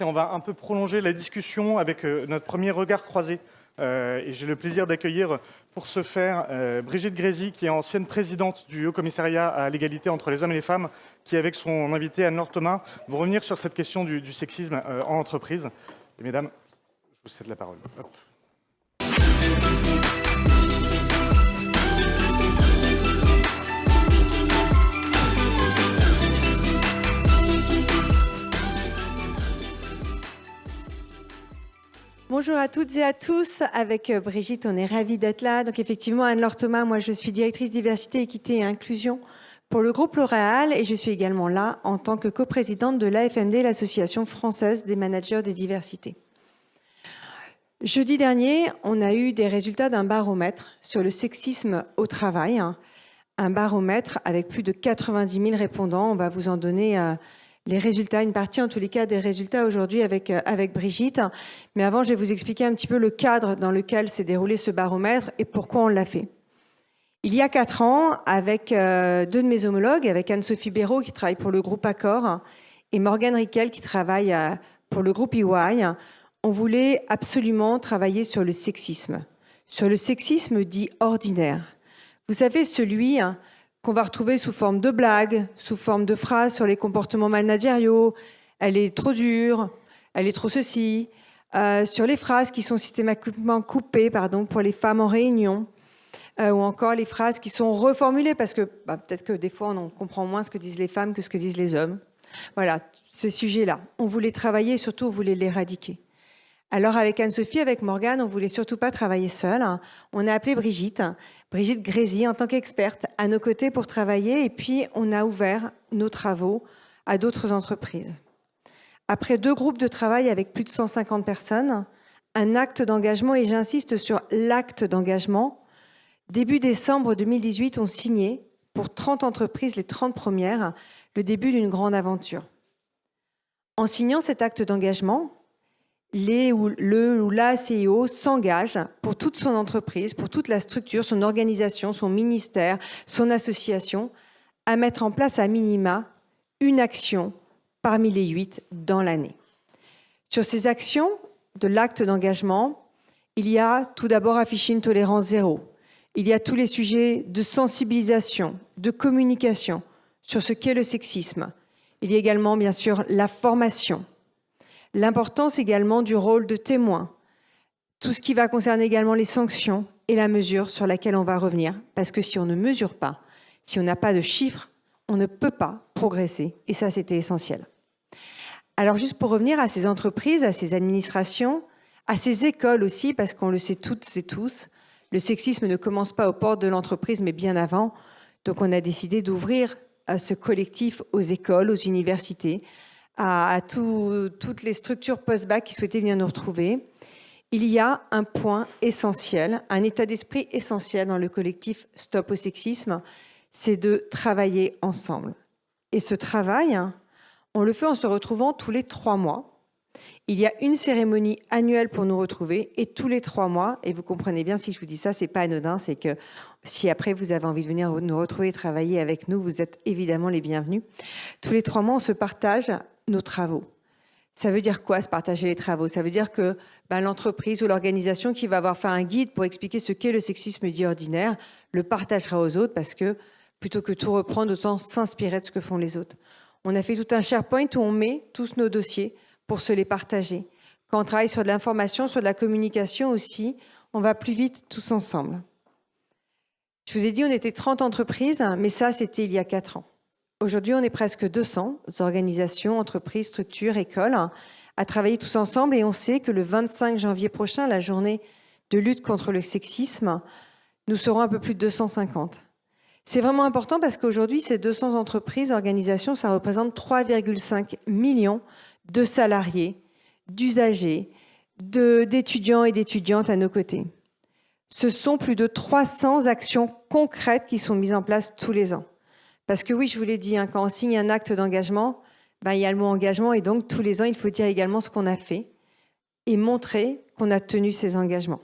Tiens, on va un peu prolonger la discussion avec notre premier regard croisé. Et j'ai le plaisir d'accueillir pour ce faire Brigitte Grésy, qui est ancienne présidente du Haut Commissariat à l'égalité entre les hommes et les femmes, qui, avec son invité Anne-Laure Thomas, vont revenir sur cette question du sexisme en entreprise. Et mesdames, je vous cède la parole. Hop. Bonjour à toutes et à tous. Avec Brigitte, on est ravis d'être là. Donc effectivement, Anne-Laure Thomas, moi je suis directrice diversité, équité et inclusion pour le groupe L'Oréal et je suis également là en tant que coprésidente de l'AFMD, l'Association française des managers des diversités. Jeudi dernier, on a eu des résultats d'un baromètre sur le sexisme au travail. Un baromètre avec plus de 90 000 répondants. On va vous en donner les résultats, une partie en tous les cas des résultats aujourd'hui avec Brigitte. Mais avant, je vais vous expliquer un petit peu le cadre dans lequel s'est déroulé ce baromètre et pourquoi on l'a fait. Il y a 4 ans, avec deux de mes homologues, avec Anne-Sophie Béraud qui travaille pour le groupe Accor et Morgane Riquel qui travaille pour le groupe EY, on voulait absolument travailler sur le sexisme dit ordinaire. Vous savez, celui qu'on va retrouver sous forme de blagues, sous forme de phrases sur les comportements managériaux. Elle est trop dure, elle est trop ceci. Sur les phrases qui sont systématiquement coupées pour les femmes en réunion. Ou encore les phrases qui sont reformulées parce que peut-être que des fois on comprend moins ce que disent les femmes que ce que disent les hommes. Voilà, ce sujet-là. On voulait travailler et surtout on voulait l'éradiquer. Alors avec Anne-Sophie, avec Morgane, on voulait surtout pas travailler seule. On a appelé Brigitte Grésy en tant qu'experte à nos côtés pour travailler et puis on a ouvert nos travaux à d'autres entreprises. Après 2 groupes de travail avec plus de 150 personnes, un acte d'engagement, et j'insiste sur l'acte d'engagement, début décembre 2018, on signait pour 30 entreprises, les 30 premières, le début d'une grande aventure. En signant cet acte d'engagement, le ou la CEO s'engage pour toute son entreprise, pour toute la structure, son organisation, son ministère, son association, à mettre en place à minima une action parmi les 8 dans l'année. Sur ces actions de l'acte d'engagement, il y a tout d'abord afficher une tolérance zéro. Il y a tous les sujets de sensibilisation, de communication sur ce qu'est le sexisme. Il y a également, bien sûr, la formation. L'importance également du rôle de témoin, tout ce qui va concerner également les sanctions et la mesure sur laquelle on va revenir. Parce que si on ne mesure pas, si on n'a pas de chiffres, on ne peut pas progresser. Et ça, c'était essentiel. Alors juste pour revenir à ces entreprises, à ces administrations, à ces écoles aussi, parce qu'on le sait toutes et tous, le sexisme ne commence pas aux portes de l'entreprise, mais bien avant. Donc on a décidé d'ouvrir ce collectif aux écoles, aux universités, à toutes les structures post-bac qui souhaitaient venir nous retrouver. Il y a un point essentiel, un état d'esprit essentiel dans le collectif Stop au sexisme, c'est de travailler ensemble. Et ce travail, on le fait en se retrouvant tous les 3 mois. Il y a une cérémonie annuelle pour nous retrouver et tous les 3 mois, et vous comprenez bien si je vous dis ça, c'est pas anodin, c'est que si après vous avez envie de venir nous retrouver et travailler avec nous, vous êtes évidemment les bienvenus. Tous les 3 mois, on se partage nos travaux. Ça veut dire quoi, se partager les travaux? Ça veut dire que l'entreprise ou l'organisation qui va avoir fait un guide pour expliquer ce qu'est le sexisme dit ordinaire le partagera aux autres parce que plutôt que tout reprendre, autant s'inspirer de ce que font les autres. On a fait tout un SharePoint où on met tous nos dossiers pour se les partager. Quand on travaille sur de l'information, sur de la communication aussi, on va plus vite tous ensemble. Je vous ai dit, on était 30 entreprises, mais ça, c'était il y a 4 ans. Aujourd'hui, on est presque 200 organisations, entreprises, structures, écoles, à travailler tous ensemble. Et on sait que le 25 janvier prochain, la journée de lutte contre le sexisme, nous serons un peu plus de 250. C'est vraiment important parce qu'aujourd'hui, ces 200 entreprises, organisations, ça représente 3,5 millions de salariés, d'usagers, d'étudiants et d'étudiantes à nos côtés. Ce sont plus de 300 actions concrètes qui sont mises en place tous les ans. Parce que oui, je vous l'ai dit, quand on signe un acte d'engagement, il y a le mot engagement et donc tous les ans, il faut dire également ce qu'on a fait et montrer qu'on a tenu ces engagements.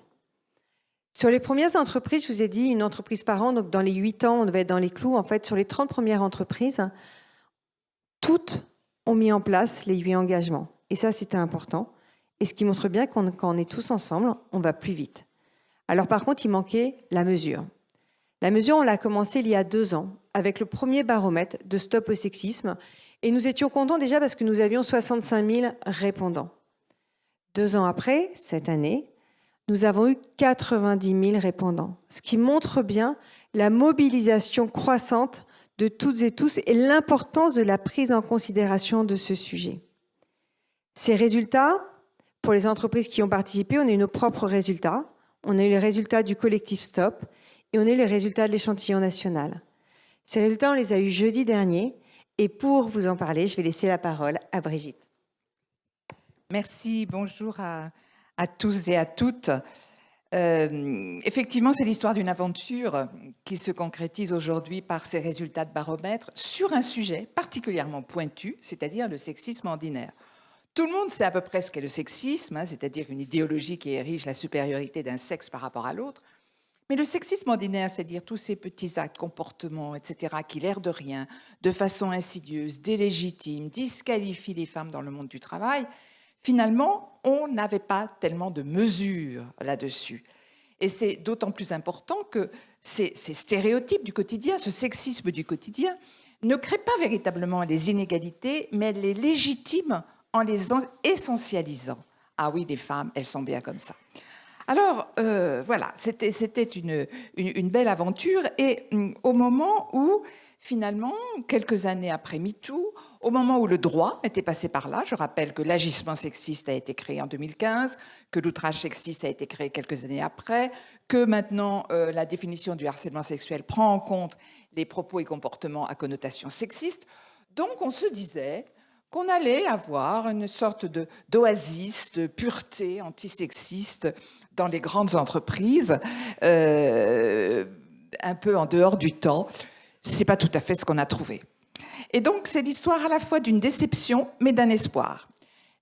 Sur les premières entreprises, je vous ai dit une entreprise par an, donc dans les 8 ans, on devait être dans les clous. En fait, sur les 30 premières entreprises, toutes ont mis en place les 8 engagements. et ça c'était important, et ce qui montre bien quand on est tous ensemble, on va plus vite. Alors par contre, il manquait la mesure. La mesure, on l'a commencé il y a 2 ans, avec le premier baromètre de Stop au sexisme, et nous étions contents déjà parce que nous avions 65 000 répondants. 2 ans après, cette année, nous avons eu 90 000 répondants, ce qui montre bien la mobilisation croissante de toutes et tous et l'importance de la prise en considération de ce sujet. Ces résultats, pour les entreprises qui ont participé, on a eu nos propres résultats. On a eu les résultats du collectif Stop et on a eu les résultats de l'échantillon national. Ces résultats, on les a eus jeudi dernier. Et pour vous en parler, je vais laisser la parole à Brigitte. Merci, bonjour à tous et à toutes. Effectivement, c'est l'histoire d'une aventure qui se concrétise aujourd'hui par ces résultats de baromètre sur un sujet particulièrement pointu, c'est-à-dire le sexisme ordinaire. Tout le monde sait à peu près ce qu'est le sexisme, c'est-à-dire une idéologie qui érige la supériorité d'un sexe par rapport à l'autre. Mais le sexisme ordinaire, c'est-à-dire tous ces petits actes, comportements, etc., qui, l'air de rien, de façon insidieuse, délégitime, disqualifient les femmes dans le monde du travail, finalement, on n'avait pas tellement de mesures là-dessus. Et c'est d'autant plus important que ces stéréotypes du quotidien, ce sexisme du quotidien, ne créent pas véritablement les inégalités, mais les légitiment en les essentialisant. Ah oui, les femmes, elles sont bien comme ça. Alors, voilà, c'était une belle aventure. Et au moment où, finalement, quelques années après MeToo, au moment où le droit était passé par là, je rappelle que l'agissement sexiste a été créé en 2015, que l'outrage sexiste a été créé quelques années après, que maintenant la définition du harcèlement sexuel prend en compte les propos et comportements à connotation sexiste. Donc, on se disait qu'on allait avoir une sorte d'oasis de pureté antisexiste dans les grandes entreprises, un peu en dehors du temps. Ce n'est pas tout à fait ce qu'on a trouvé. Et donc, c'est l'histoire à la fois d'une déception, mais d'un espoir.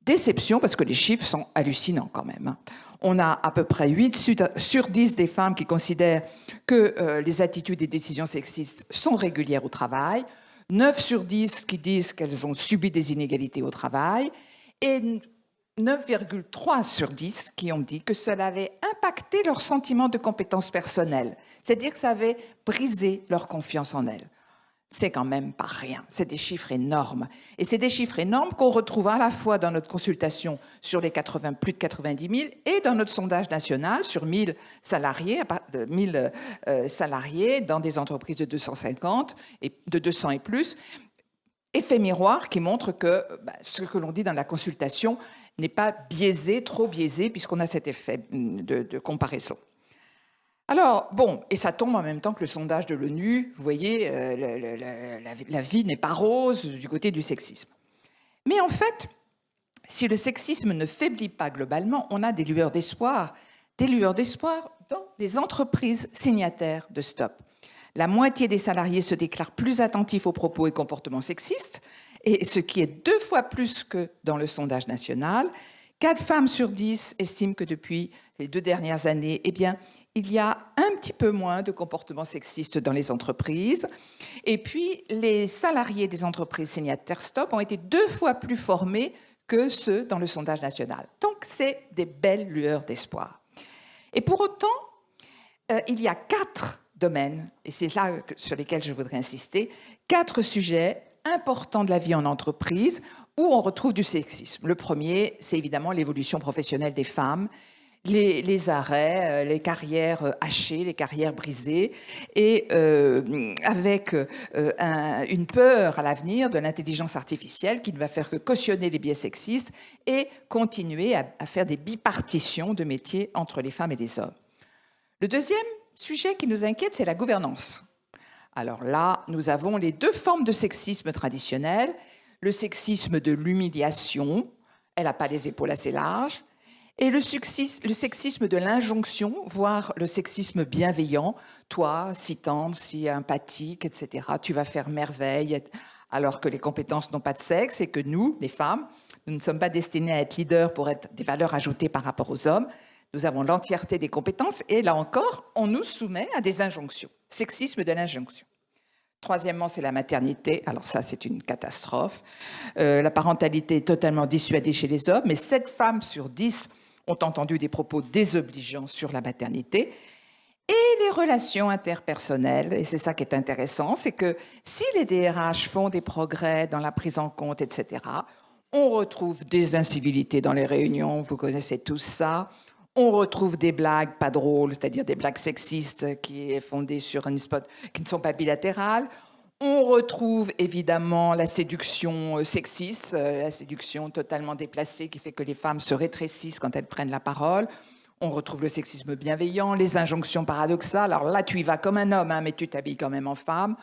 Déception, parce que les chiffres sont hallucinants quand même. On a à peu près 8 sur 10 des femmes qui considèrent que les attitudes et décisions sexistes sont régulières au travail, 9 sur 10 qui disent qu'elles ont subi des inégalités au travail, et 9,3 sur 10 qui ont dit que cela avait impacté leur sentiment de compétence personnelle, c'est-à-dire que ça avait brisé leur confiance en elles. C'est quand même pas rien, c'est des chiffres énormes. Et c'est des chiffres énormes qu'on retrouve à la fois dans notre consultation sur les plus de 90 000 et dans notre sondage national sur 1000 salariés, salariés dans des entreprises de 250 et de 200 et plus. Effet miroir qui montre que ce que l'on dit dans la consultation n'est pas biaisé, trop biaisé, puisqu'on a cet effet de comparaison. Alors, bon, et ça tombe en même temps que le sondage de l'ONU, vous voyez, la vie n'est pas rose du côté du sexisme. Mais en fait, si le sexisme ne faiblit pas globalement, on a des lueurs d'espoir dans les entreprises signataires de Stop. La moitié des salariés se déclarent plus attentifs aux propos et comportements sexistes, et ce qui est 2 fois plus que dans le sondage national. 4 femmes sur 10 estiment que depuis les 2 dernières années, eh bien, il y a un petit peu moins de comportements sexistes dans les entreprises. Et puis, les salariés des entreprises signataires Stop ont été 2 fois plus formés que ceux dans le sondage national. Donc, c'est des belles lueurs d'espoir. Et pour autant, il y a 4 domaines, et c'est là sur lesquels je voudrais insister, 4 sujets importants de la vie en entreprise où on retrouve du sexisme. Le premier, c'est évidemment l'évolution professionnelle des femmes, les arrêts, les carrières hachées, les carrières brisées, et avec une peur à l'avenir de l'intelligence artificielle qui ne va faire que cautionner les biais sexistes et continuer à faire des bipartitions de métiers entre les femmes et les hommes. Le deuxième sujet qui nous inquiète, c'est la gouvernance. Alors là, nous avons les 2 formes de sexisme traditionnel, le sexisme de l'humiliation, elle n'a pas les épaules assez larges, et le sexisme de l'injonction, voire le sexisme bienveillant, toi, si tendre, si empathique, etc., tu vas faire merveille, alors que les compétences n'ont pas de sexe et que nous, les femmes, nous ne sommes pas destinées à être leaders pour être des valeurs ajoutées par rapport aux hommes. Nous avons l'entièreté des compétences et là encore, on nous soumet à des injonctions. Sexisme de l'injonction. Troisièmement, c'est la maternité. Alors ça, c'est une catastrophe. La parentalité est totalement dissuadée chez les hommes, mais 7 femmes sur 10 ont entendu des propos désobligeants sur la maternité. Et les relations interpersonnelles, et c'est ça qui est intéressant, c'est que si les DRH font des progrès dans la prise en compte, etc., on retrouve des incivilités dans les réunions, vous connaissez tous ça. On retrouve des blagues pas drôles, c'est-à-dire des blagues sexistes qui est fondée sur un spot qui ne sont pas bilatérales. On retrouve évidemment la séduction sexiste, la séduction totalement déplacée qui fait que les femmes se rétrécissent quand elles prennent la parole. On retrouve le sexisme bienveillant, les injonctions paradoxales. Alors là, tu y vas comme un homme, hein, mais tu t'habilles quand même en femme.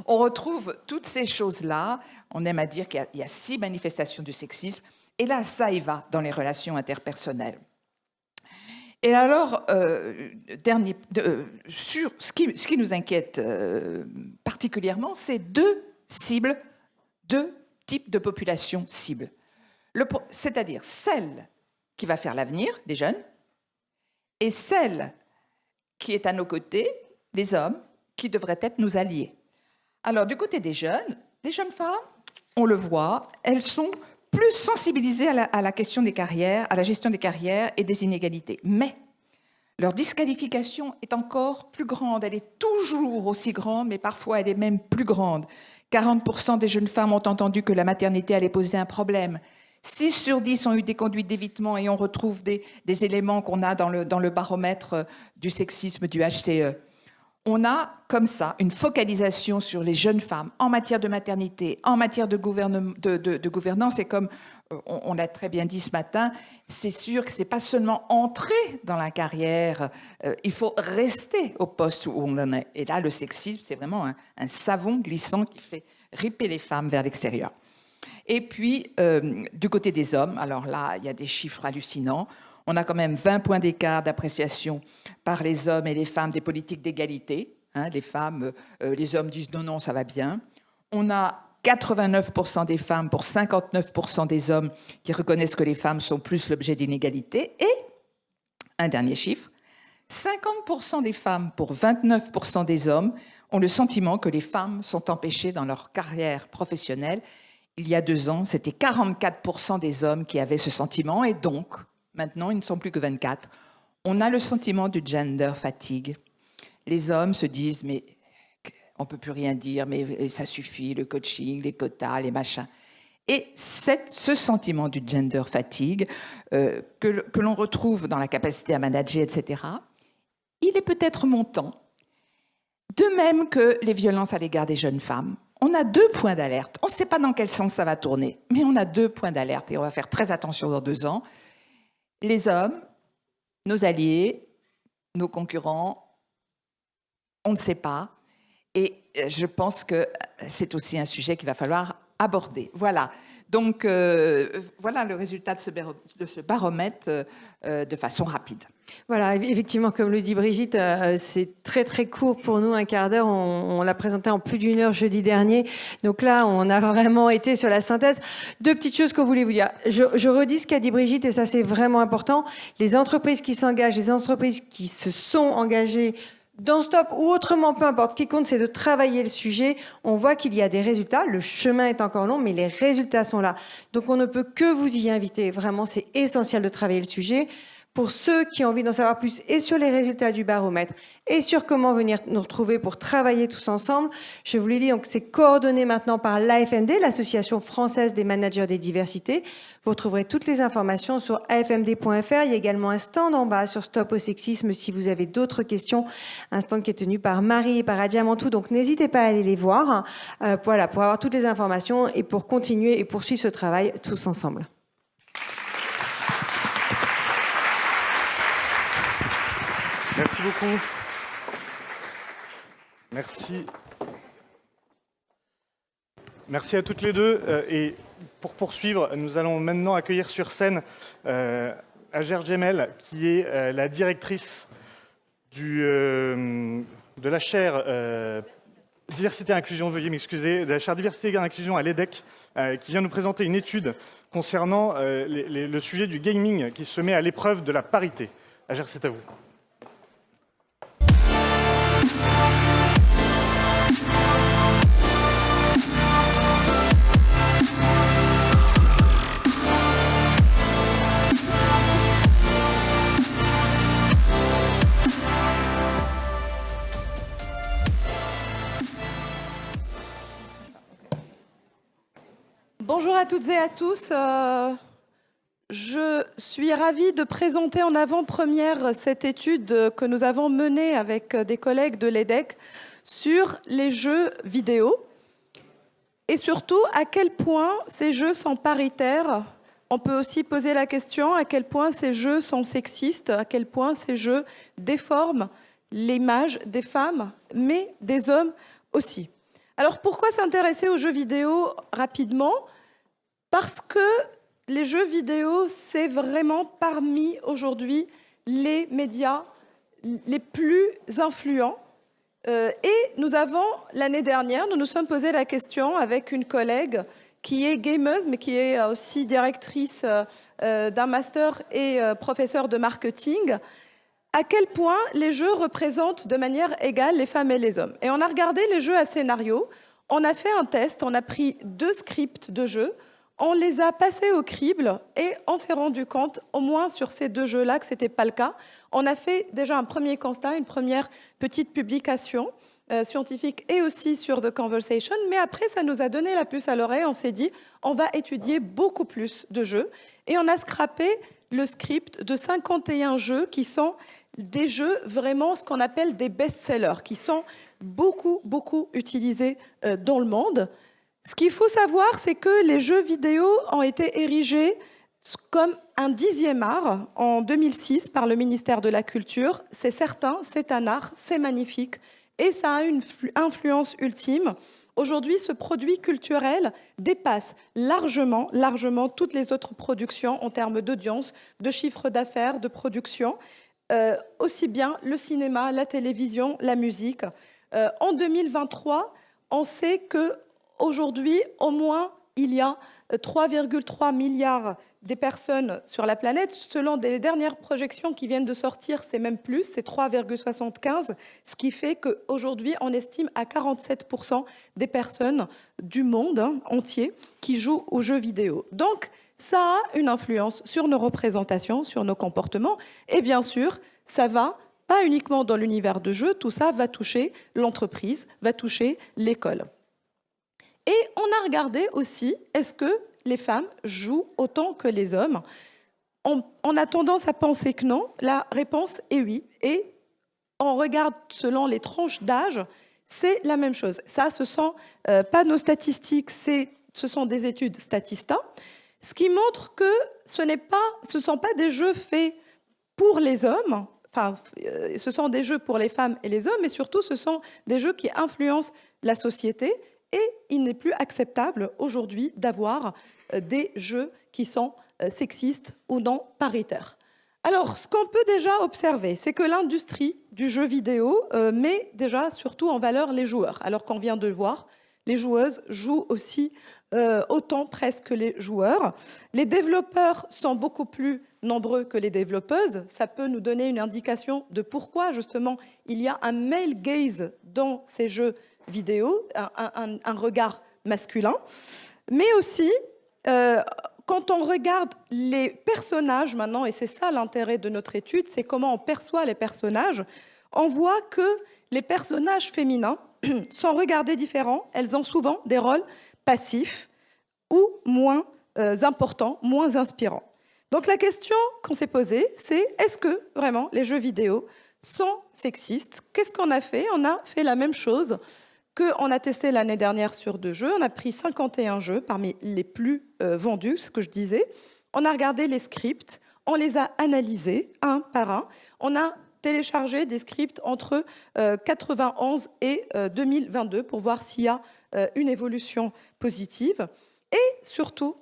On retrouve toutes ces choses-là. On aime à dire qu'il y a 6 manifestations du sexisme. Et là, ça y va dans les relations interpersonnelles. Et alors, sur ce qui nous inquiète particulièrement, c'est 2 cibles, 2 types de populations cibles. C'est-à-dire celle qui va faire l'avenir des jeunes et celle qui est à nos côtés, les hommes, qui devraient être nos alliés. Alors, du côté des jeunes femmes, on le voit, elles sont plus sensibilisées à la question des carrières, à la gestion des carrières et des inégalités. Mais leur disqualification est encore plus grande. Elle est toujours aussi grande, mais parfois elle est même plus grande. 40% des jeunes femmes ont entendu que la maternité allait poser un problème. 6 sur 10 ont eu des conduites d'évitement et on retrouve des éléments qu'on a dans le baromètre du sexisme du HCE. On a comme ça une focalisation sur les jeunes femmes en matière de maternité, en matière de gouvernance. Et comme on l'a très bien dit ce matin, c'est sûr que ce n'est pas seulement entrer dans la carrière, il faut rester au poste où on en est. Et là, le sexisme, c'est vraiment un savon glissant qui fait ripper les femmes vers l'extérieur. Et puis, du côté des hommes, alors là, il y a des chiffres hallucinants. On a quand même 20 points d'écart d'appréciation par les hommes et les femmes des politiques d'égalité. Hein, les hommes disent non, ça va bien. On a 89% des femmes pour 59% des hommes qui reconnaissent que les femmes sont plus l'objet d'inégalités. Et, un dernier chiffre, 50% des femmes pour 29% des hommes ont le sentiment que les femmes sont empêchées dans leur carrière professionnelle. Il y a 2 ans, c'était 44% des hommes qui avaient ce sentiment et donc, maintenant, ils ne sont plus que 24. On a le sentiment de gender fatigue. Les hommes se disent, mais on ne peut plus rien dire, mais ça suffit, le coaching, les quotas, les machins. Et ce sentiment du gender fatigue que l'on retrouve dans la capacité à manager, etc., il est peut-être montant. De même que les violences à l'égard des jeunes femmes. On a 2 points d'alerte. On ne sait pas dans quel sens ça va tourner, mais on a 2 points d'alerte et on va faire très attention dans 2 ans. Les hommes, nos alliés, nos concurrents, on ne sait pas. Et je pense que c'est aussi un sujet qu'il va falloir aborder. Voilà. Donc, voilà le résultat de ce baromètre de façon rapide. Voilà, effectivement, comme le dit Brigitte, c'est très très court pour nous, un quart d'heure. On l'a présenté en plus d'1 heure jeudi dernier. Donc là, on a vraiment été sur la synthèse. 2 petites choses que vous voulez vous dire. Je redis ce qu'a dit Brigitte et ça c'est vraiment important. Les entreprises qui s'engagent, les entreprises qui se sont engagées dans Stop ou autrement, peu importe, ce qui compte, c'est de travailler le sujet. On voit qu'il y a des résultats. Le chemin est encore long, mais les résultats sont là. Donc on ne peut que vous y inviter. Vraiment, c'est essentiel de travailler le sujet. Pour ceux qui ont envie d'en savoir plus et sur les résultats du baromètre et sur comment venir nous retrouver pour travailler tous ensemble, je vous l'ai dit, donc c'est coordonné maintenant par l'AFMD, l'Association française des managers des diversités. Vous retrouverez toutes les informations sur afmd.fr. Il y a également un stand en bas sur Stop au sexisme si vous avez d'autres questions. Un stand qui est tenu par Marie et par Adjamantou, donc n'hésitez pas à aller les voir. Voilà, pour avoir toutes les informations et pour continuer et poursuivre ce travail tous ensemble. Merci beaucoup. Merci. Merci à toutes les deux. Et pour poursuivre, nous allons maintenant accueillir sur scène Hajer Djemel, qui est la directrice de la chaire Diversité et Inclusion, veuillez m'excuser, de la chaire Diversité et Inclusion à l'EDEC, qui vient nous présenter une étude concernant le sujet du gaming qui se met à l'épreuve de la parité. Hajer, c'est à vous. Bonjour à toutes et à tous. Je suis ravie de présenter en avant-première cette étude que nous avons menée avec des collègues de l'EDEC sur les jeux vidéo et surtout à quel point ces jeux sont paritaires. On peut aussi poser la question à quel point ces jeux sont sexistes, à quel point ces jeux déforment l'image des femmes, mais des hommes aussi. Alors pourquoi s'intéresser aux jeux vidéo rapidement ? Parce que les jeux vidéo, c'est vraiment parmi aujourd'hui les médias les plus influents. Et nous avons, l'année dernière, nous nous sommes posé la question avec une collègue qui est gameuse, mais qui est aussi directrice d'un master et professeure de marketing, à quel point les jeux représentent de manière égale les femmes et les hommes. Et on a regardé les jeux à scénario, on a fait un test, on a pris 2 scripts de jeux, on les a passés au crible et on s'est rendu compte, au moins sur ces 2 jeux-là, que ce n'était pas le cas. On a fait déjà un premier constat, une première petite publication scientifique et aussi sur The Conversation, mais après, ça nous a donné la puce à l'oreille. On s'est dit, on va étudier beaucoup plus de jeux et on a scrappé le script de 51 jeux qui sont des jeux vraiment ce qu'on appelle des best-sellers, qui sont beaucoup, beaucoup utilisés dans le monde. Ce qu'il faut savoir, c'est que les jeux vidéo ont été érigés comme un 10e art en 2006 par le ministère de la Culture. C'est certain, c'est un art, c'est magnifique et ça a une influence ultime. Aujourd'hui, ce produit culturel dépasse largement toutes les autres productions en termes d'audience, de chiffre d'affaires, de production, aussi bien le cinéma, la télévision, la musique. En 2023, on sait que aujourd'hui, au moins, il y a 3,3 milliards de personnes sur la planète. Selon des dernières projections qui viennent de sortir, c'est même plus, c'est 3,75, ce qui fait qu'aujourd'hui, on estime à 47% des personnes du monde entier qui jouent aux jeux vidéo. Donc, ça a une influence sur nos représentations, sur nos comportements, et bien sûr, ça va pas uniquement dans l'univers de jeu, tout ça va toucher l'entreprise, va toucher l'école. Et on a regardé aussi, est-ce que les femmes jouent autant que les hommes ? On a tendance à penser que non. La réponse est oui. Et on regarde selon les tranches d'âge, c'est la même chose. Ça, ce sont pas nos statistiques, ce sont des études Statista, ce qui montre que ce ne sont pas des jeux faits pour les hommes. Enfin, ce sont des jeux pour les femmes et les hommes, mais surtout, ce sont des jeux qui influencent la société. Et il n'est plus acceptable aujourd'hui d'avoir des jeux qui sont sexistes ou non paritaires. Alors, ce qu'on peut déjà observer, c'est que l'industrie du jeu vidéo met déjà surtout en valeur les joueurs. Alors qu'on vient de le voir, les joueuses jouent aussi autant presque que les joueurs. Les développeurs sont beaucoup plus nombreux que les développeuses. Ça peut nous donner une indication de pourquoi, justement, il y a un male gaze dans ces jeux vidéo, un regard masculin. Mais aussi, quand on regarde les personnages maintenant, et c'est ça l'intérêt de notre étude, c'est comment on perçoit les personnages, on voit que les personnages féminins sont regardés différents. Elles ont souvent des rôles passifs ou moins importants, moins inspirants. Donc la question qu'on s'est posée, c'est est-ce que vraiment les jeux vidéo sont sexistes ? Qu'est-ce qu'on a fait ? On a fait la même chose qu'on a testé l'année dernière sur 2 jeux. On a pris 51 jeux parmi les plus vendus, ce que je disais. On a regardé les scripts, on les a analysés un par un. On a téléchargé des scripts entre 91 et 2022 pour voir s'il y a une évolution positive. Et surtout,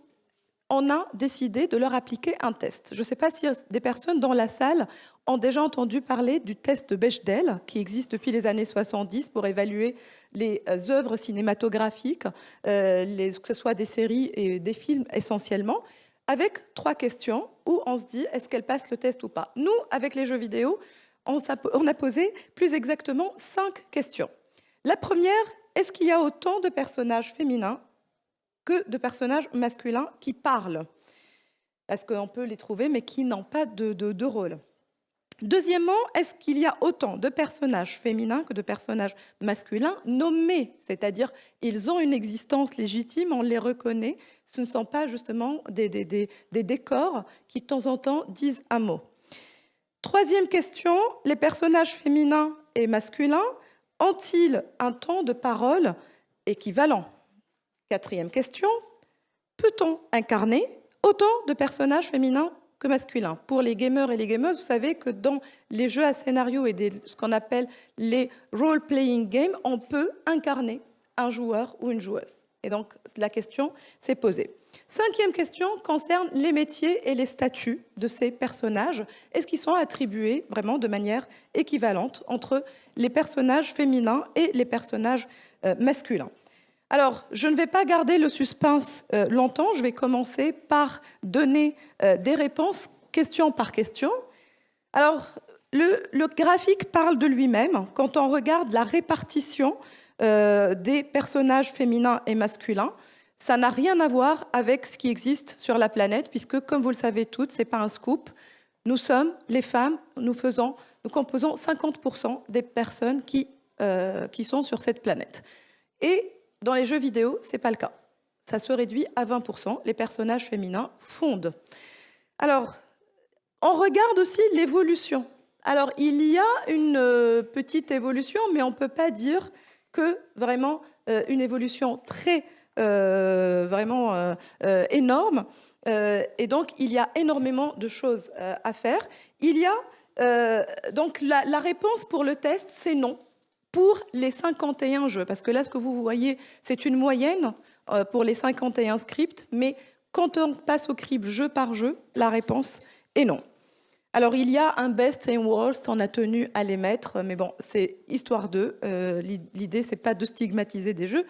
on a décidé de leur appliquer un test. Je ne sais pas si des personnes dans la salle ont déjà entendu parler du test de Bechdel, qui existe depuis les années 70 pour évaluer les œuvres cinématographiques, que ce soit des séries et des films essentiellement, avec 3 questions où on se dit est-ce qu'elles passent le test ou pas. Nous, avec les jeux vidéo, on a posé plus exactement 5 questions. La première, est-ce qu'il y a autant de personnages féminins que de personnages masculins qui parlent ? Parce qu'on peut les trouver, mais qui n'ont pas de rôle. Deuxièmement, est-ce qu'il y a autant de personnages féminins que de personnages masculins nommés? C'est-à-dire, ils ont une existence légitime, on les reconnaît. Ce ne sont pas justement des décors qui, de temps en temps, disent un mot. Troisième question, les personnages féminins et masculins ont-ils un temps de parole équivalent? Quatrième question, peut-on incarner autant de personnages féminins que masculins? Pour les gamers et les gameuses, vous savez que dans les jeux à scénario et ce qu'on appelle les role-playing games, on peut incarner un joueur ou une joueuse. Et donc, la question s'est posée. Cinquième question concerne les métiers et les statuts de ces personnages. Est-ce qu'ils sont attribués vraiment de manière équivalente entre les personnages féminins et les personnages masculins? Alors, je ne vais pas garder le suspense longtemps. Je vais commencer par donner des réponses question par question. Alors, le graphique parle de lui-même. Quand on regarde la répartition des personnages féminins et masculins, ça n'a rien à voir avec ce qui existe sur la planète, puisque, comme vous le savez toutes, ce n'est pas un scoop. Nous sommes, les femmes, nous composons 50% des personnes qui sont sur cette planète. Et dans les jeux vidéo, ce n'est pas le cas. Ça se réduit à 20%. Les personnages féminins fondent. Alors, on regarde aussi l'évolution. Alors, il y a une petite évolution, mais on ne peut pas dire que vraiment une évolution très énorme. Et donc, il y a énormément de choses à faire. Il y a donc la réponse pour le test, c'est non. Pour les 51 jeux, parce que là, ce que vous voyez, c'est une moyenne pour les 51 scripts, mais quand on passe au crible jeu par jeu, la réponse est non. Alors, il y a un best et un worst, on a tenu à les mettre, mais bon, c'est histoire d'eux. L'idée, c'est pas de stigmatiser des jeux.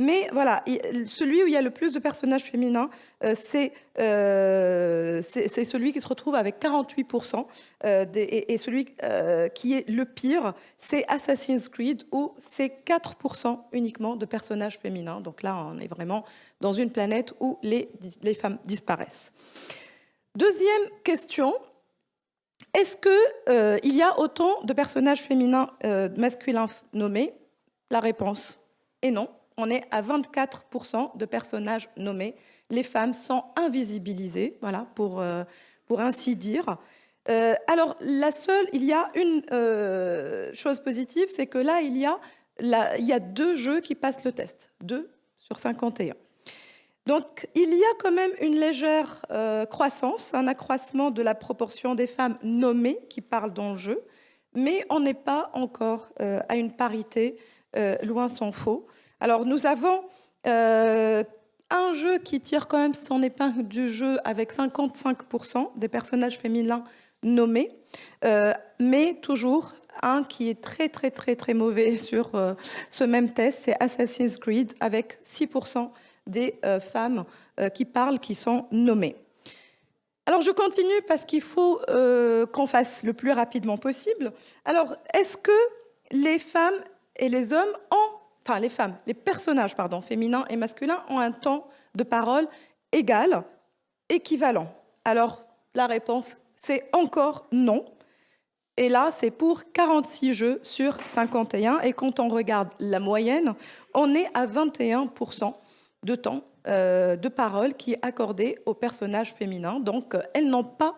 Mais voilà, celui où il y a le plus de personnages féminins, c'est celui qui se retrouve avec 48%. Et celui qui est le pire, c'est Assassin's Creed, où c'est 4% uniquement de personnages féminins. Donc là, on est vraiment dans une planète où les femmes disparaissent. Deuxième question. Est-ce qu'il y a autant de personnages féminins masculins nommés? La réponse est non. On est à 24% de personnages nommés. Les femmes sont invisibilisées, voilà, pour ainsi dire. Alors, il y a une chose positive, c'est que là, il y a 2 jeux qui passent le test. 2 sur 51. Donc, il y a quand même une légère croissance, un accroissement de la proportion des femmes nommées qui parlent dans le jeu, mais on n'est pas encore à une parité, loin s'en faut. Alors, nous avons un jeu qui tire quand même son épingle du jeu avec 55% des personnages féminins nommés, mais toujours un qui est très, très, très, très mauvais sur ce même test, c'est Assassin's Creed, avec 6% des femmes qui parlent, qui sont nommées. Alors, je continue parce qu'il faut qu'on fasse le plus rapidement possible. Alors, est-ce que les femmes et les hommes les personnages féminins et masculins ont un temps de parole égal, équivalent? Alors, la réponse, c'est encore non. Et là, c'est pour 46 jeux sur 51. Et quand on regarde la moyenne, on est à 21% de temps de parole qui est accordé aux personnages féminins. Donc, elles n'ont pas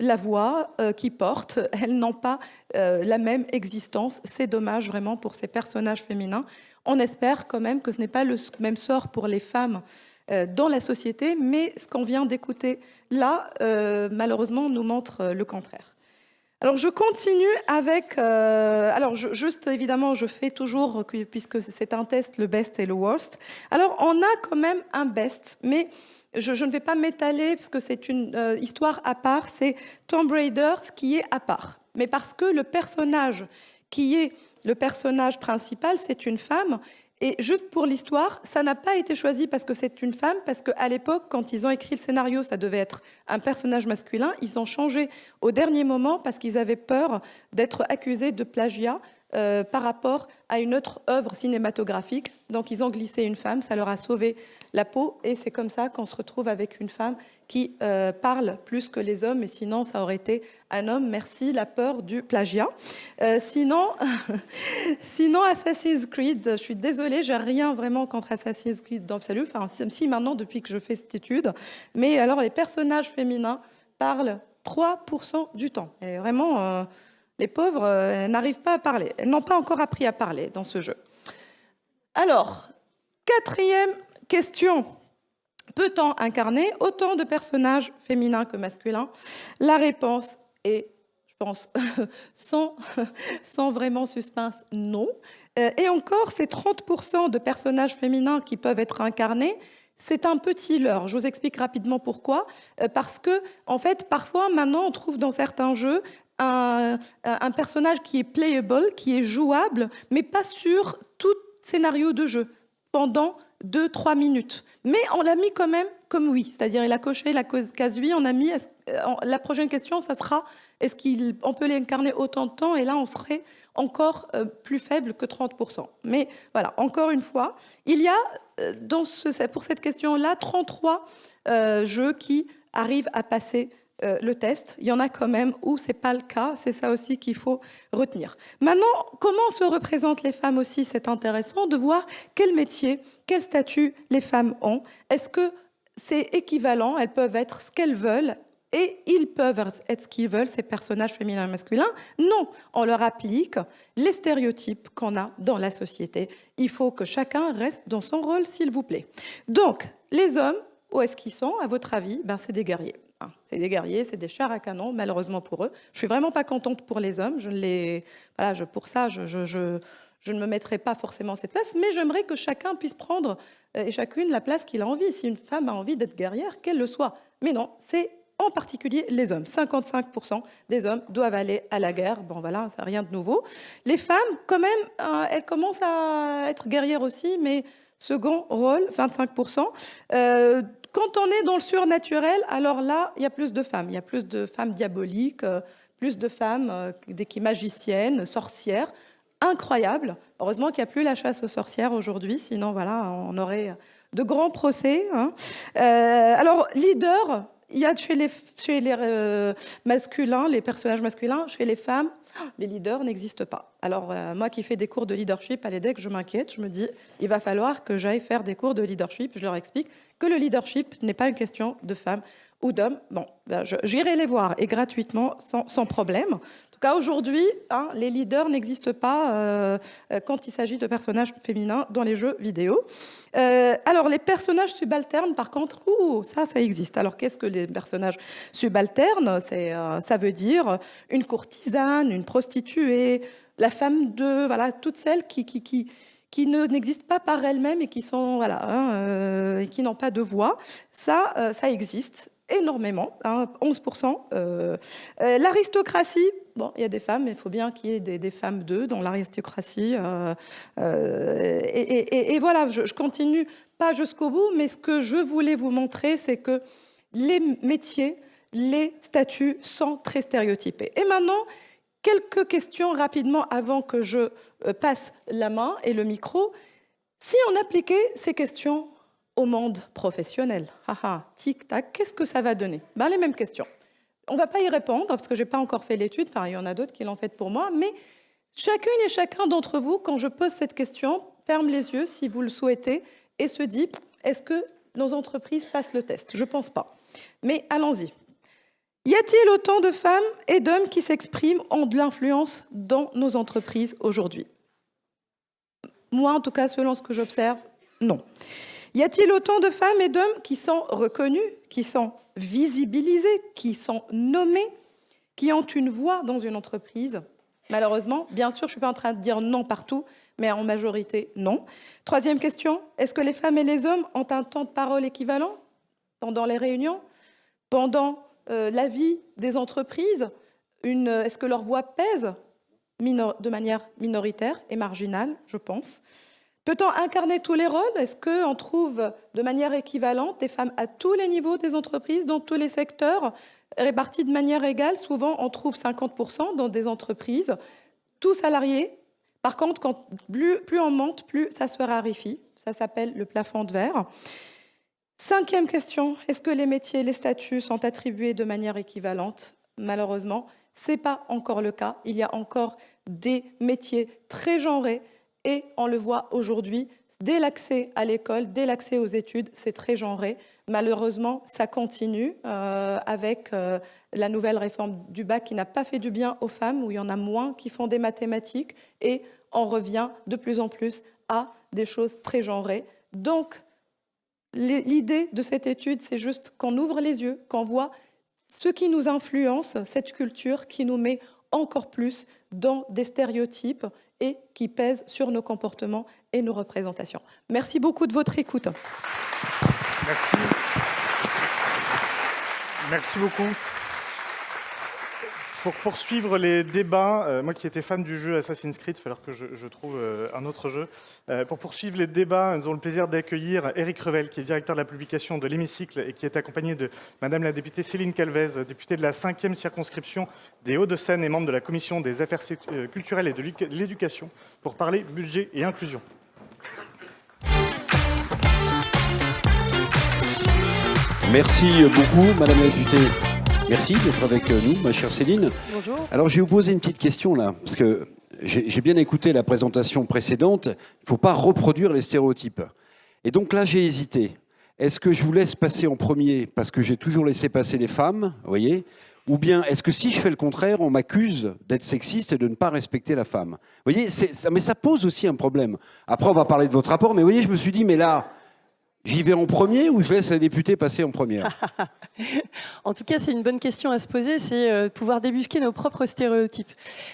la voix qui porte, elles n'ont pas la même existence. C'est dommage vraiment pour ces personnages féminins. On espère quand même que ce n'est pas le même sort pour les femmes dans la société, mais ce qu'on vient d'écouter là, malheureusement, nous montre le contraire. Alors, je continue avec... juste évidemment, je fais toujours, puisque c'est un test, le best et le worst. Alors, on a quand même un best, mais je ne vais pas m'étaler, parce que c'est une histoire à part. C'est Tomb Raider, ce qui est à part. Mais parce que le personnage qui est le personnage principal, c'est une femme. Et juste pour l'histoire, ça n'a pas été choisi parce que c'est une femme, parce qu'à l'époque, quand ils ont écrit le scénario, ça devait être un personnage masculin. Ils ont changé au dernier moment parce qu'ils avaient peur d'être accusés de plagiat par rapport à une autre œuvre cinématographique. Donc ils ont glissé une femme, ça leur a sauvé la peau, et c'est comme ça qu'on se retrouve avec une femme qui parle plus que les hommes, et sinon ça aurait été un homme. Merci, la peur du plagiat. Sinon Assassin's Creed, je suis désolée, j'ai rien vraiment contre Assassin's Creed d'absolu, enfin si maintenant depuis que je fais cette étude, mais alors les personnages féminins parlent 3% du temps. Et vraiment, les pauvres n'arrivent pas à parler. Elles n'ont pas encore appris à parler dans ce jeu. Alors, 4e question. Peut-on incarner autant de personnages féminins que masculins? La réponse est, je pense, sans vraiment suspense, non. Et encore, ces 30% de personnages féminins qui peuvent être incarnés, c'est un petit leurre. Je vous explique rapidement pourquoi. Parce que, en fait, parfois, maintenant, on trouve dans certains jeux un personnage qui est playable, qui est jouable, mais pas sur tout scénario de jeu, pendant 2-3 minutes. Mais on l'a mis quand même comme oui, c'est-à-dire il a coché la case oui, on a mis, la prochaine question, ça sera, est-ce qu'on peut l'incarner autant de temps? Et là, on serait encore plus faible que 30%. Mais voilà, encore une fois, il y a, pour cette question-là, 33 jeux qui arrivent à passer le test. Il y en a quand même où ce n'est pas le cas. C'est ça aussi qu'il faut retenir. Maintenant, comment se représentent les femmes aussi? C'est intéressant de voir quel métier, quel statut les femmes ont. Est-ce que c'est équivalent? Elles peuvent être ce qu'elles veulent et ils peuvent être ce qu'ils veulent, ces personnages féminins et masculins? Non, on leur applique les stéréotypes qu'on a dans la société. Il faut que chacun reste dans son rôle, s'il vous plaît. Donc, les hommes, où est-ce qu'ils sont, à votre avis? C'est des guerriers. C'est des guerriers, c'est des chars à canon, malheureusement pour eux. Je suis vraiment pas contente pour les hommes. Pour ça, je ne me mettrai pas forcément à cette place, mais j'aimerais que chacun puisse prendre, et chacune, la place qu'il a envie. Si une femme a envie d'être guerrière, qu'elle le soit. Mais non, c'est en particulier les hommes. 55% des hommes doivent aller à la guerre. Bon, voilà, c'est rien de nouveau. Les femmes, quand même, elles commencent à être guerrières aussi, mais second rôle, 25%. Quand on est dans le surnaturel, alors là, il y a plus de femmes. Il y a plus de femmes diaboliques, plus de femmes magiciennes, sorcières. Incroyable. Heureusement qu'il n'y a plus la chasse aux sorcières aujourd'hui, sinon, voilà, on aurait de grands procès. Alors, leader, il y a chez les masculins, les personnages masculins, chez les femmes, les leaders n'existent pas. Alors, moi qui fais des cours de leadership à l'EDEC, je m'inquiète, je me dis, il va falloir que j'aille faire des cours de leadership. Je leur explique que le leadership n'est pas une question de femmes ou d'hommes. Bon, j'irai les voir, et gratuitement, sans problème. En tout cas, aujourd'hui, les leaders n'existent pas quand il s'agit de personnages féminins dans les jeux vidéo. Alors, les personnages subalternes, par contre, ça existe. Alors, qu'est-ce que les personnages subalternes? Ça veut dire une courtisane, une prostituée, la femme de... Voilà, toutes celles qui n'existent pas par elles-mêmes et qui sont et qui n'ont pas de voix. Ça existe énormément, 11%. L'aristocratie, bon, il y a des femmes, mais il faut bien qu'il y ait des femmes d'eux dans l'aristocratie. Et voilà, je continue pas jusqu'au bout, mais ce que je voulais vous montrer, c'est que les métiers, les statuts sont très stéréotypés. Et maintenant, quelques questions rapidement avant que je passe la main et le micro. Si on appliquait ces questions au monde professionnel, tic-tac, qu'est-ce que ça va donner? Les mêmes questions. On ne va pas y répondre parce que je n'ai pas encore fait l'étude, il y en a d'autres qui l'ont faite pour moi, mais chacune et chacun d'entre vous, quand je pose cette question, ferme les yeux si vous le souhaitez et se dit, est-ce que nos entreprises passent le test? Je ne pense pas. Mais allons-y. Y a-t-il autant de femmes et d'hommes qui s'expriment, ont de l'influence dans nos entreprises aujourd'hui? Moi, en tout cas, selon ce que j'observe, non. Y a-t-il autant de femmes et d'hommes qui sont reconnus, qui sont visibilisés, qui sont nommés, qui ont une voix dans une entreprise? Malheureusement, bien sûr, je ne suis pas en train de dire non partout, mais en majorité, non. Troisième question, est-ce que les femmes et les hommes ont un temps de parole équivalent pendant les réunions, pendant la vie des entreprises? Est-ce que leur voix pèse de manière minoritaire et marginale, je pense? Peut-on incarner tous les rôles? Est-ce qu'on trouve de manière équivalente des femmes à tous les niveaux des entreprises, dans tous les secteurs, réparties de manière égale? Souvent, on trouve 50% dans des entreprises, tous salariés, Par contre, plus on monte, plus ça se raréfie. Ça s'appelle le plafond de verre. 5e question, est-ce que les métiers et les statuts sont attribués de manière équivalente? Malheureusement, ce n'est pas encore le cas. Il y a encore des métiers très genrés et on le voit aujourd'hui, dès l'accès à l'école, dès l'accès aux études, c'est très genré. Malheureusement, ça continue avec la nouvelle réforme du bac qui n'a pas fait du bien aux femmes, où il y en a moins qui font des mathématiques et on revient de plus en plus à des choses très genrées. Donc, l'idée de cette étude, c'est juste qu'on ouvre les yeux, qu'on voit ce qui nous influence, cette culture qui nous met encore plus dans des stéréotypes et qui pèse sur nos comportements et nos représentations. Merci beaucoup de votre écoute. Merci. Merci beaucoup. Pour poursuivre les débats, moi qui étais fan du jeu Assassin's Creed, il va falloir que je trouve un autre jeu. Pour poursuivre les débats, nous avons le plaisir d'accueillir Éric Revel, qui est directeur de la publication de l'Hémicycle et qui est accompagné de Madame la députée Céline Calvez, députée de la 5e circonscription des Hauts-de-Seine et membre de la Commission des affaires culturelles et de l'éducation, pour parler budget et inclusion. Merci beaucoup, Madame la députée. Merci d'être avec nous, ma chère Céline. Bonjour. Alors, je vais vous poser une petite question là, parce que j'ai bien écouté la présentation précédente. Il ne faut pas reproduire les stéréotypes. Et donc là, j'ai hésité. Est-ce que je vous laisse passer en premier parce que j'ai toujours laissé passer les femmes, vous voyez? Ou bien est-ce que si je fais le contraire, on m'accuse d'être sexiste et de ne pas respecter la femme? Vous voyez, mais ça pose aussi un problème. Après, on va parler de votre rapport, mais vous voyez, je me suis dit, mais là, j'y vais en premier ou je laisse la députée passer en première? En tout cas, c'est une bonne question à se poser, c'est pouvoir débusquer nos propres stéréotypes.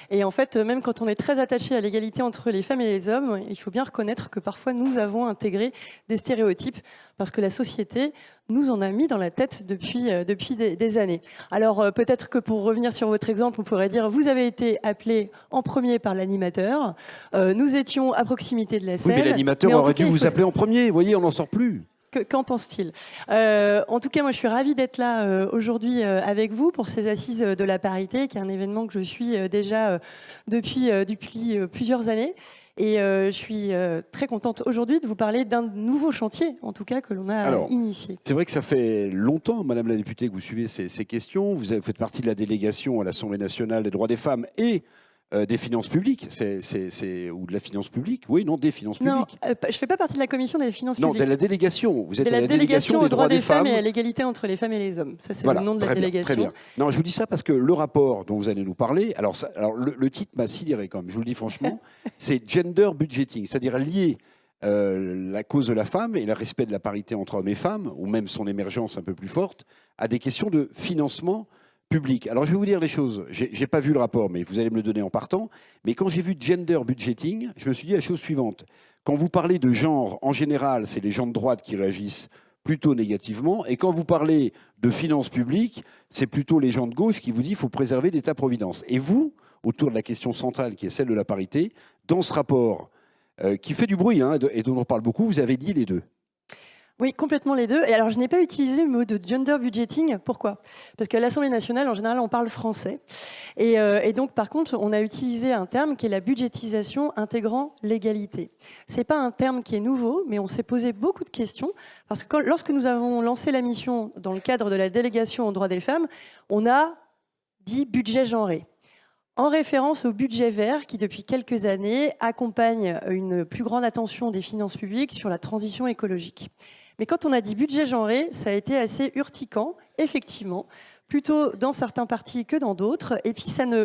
Et en fait, même quand on est très attaché à l'égalité entre les femmes et les hommes, il faut bien reconnaître que parfois nous avons intégré des stéréotypes parce que la société nous en a mis dans la tête depuis des années. Alors peut-être que pour revenir sur votre exemple, on pourrait dire vous avez été appelé en premier par l'animateur, nous étions à proximité de la scène. Oui, mais l'animateur aurait dû vous appeler en premier, vous voyez, on n'en sort plus. Qu'en pense-t-il? En tout cas, moi, je suis ravie d'être là aujourd'hui avec vous pour ces assises de la parité, qui est un événement que je suis déjà depuis plusieurs années. Et je suis très contente aujourd'hui de vous parler d'un nouveau chantier, en tout cas, que l'on a initié. C'est vrai que ça fait longtemps, Madame la députée, que vous suivez ces questions. Vous faites partie de la délégation à l'Assemblée nationale des droits des femmes et des finances publiques, ou de la finance publique? Oui, non, des finances publiques. Non, je ne fais pas partie de la commission des finances non, publiques. Non, de la délégation. Vous êtes de la délégation aux droits des femmes et à l'égalité entre les femmes et les hommes. Ça, c'est voilà, le nom de la délégation. Très bien. Non, je vous dis ça parce que le rapport dont vous allez nous parler, alors le titre m'a sidéré quand même, je vous le dis franchement, c'est Gender Budgeting, c'est-à-dire lier la cause de la femme et le respect de la parité entre hommes et femmes, ou même son émergence un peu plus forte, à des questions de financement public. Alors, je vais vous dire les choses. Je n'ai pas vu le rapport, mais vous allez me le donner en partant. Mais quand j'ai vu gender budgeting, je me suis dit la chose suivante. Quand vous parlez de genre, en général, c'est les gens de droite qui réagissent plutôt négativement. Et quand vous parlez de finances publiques, c'est plutôt les gens de gauche qui vous disent qu'il faut préserver l'État-providence. Et vous, autour de la question centrale qui est celle de la parité, dans ce rapport qui fait du bruit et dont on parle beaucoup, vous avez dit les deux. Oui, complètement les deux. Et alors, je n'ai pas utilisé le mot de gender budgeting. Pourquoi? Parce qu'à l'Assemblée nationale, en général, on parle français. Et donc, par contre, on a utilisé un terme qui est la budgétisation intégrant l'égalité. Ce n'est pas un terme qui est nouveau, mais on s'est posé beaucoup de questions. Parce que lorsque nous avons lancé la mission dans le cadre de la délégation aux droits des femmes, on a dit budget genré, en référence au budget vert qui, depuis quelques années, accompagne une plus grande attention des finances publiques sur la transition écologique. Mais quand on a dit budget genré, ça a été assez urticant, effectivement, plutôt dans certains partis que dans d'autres. Et puis ça ne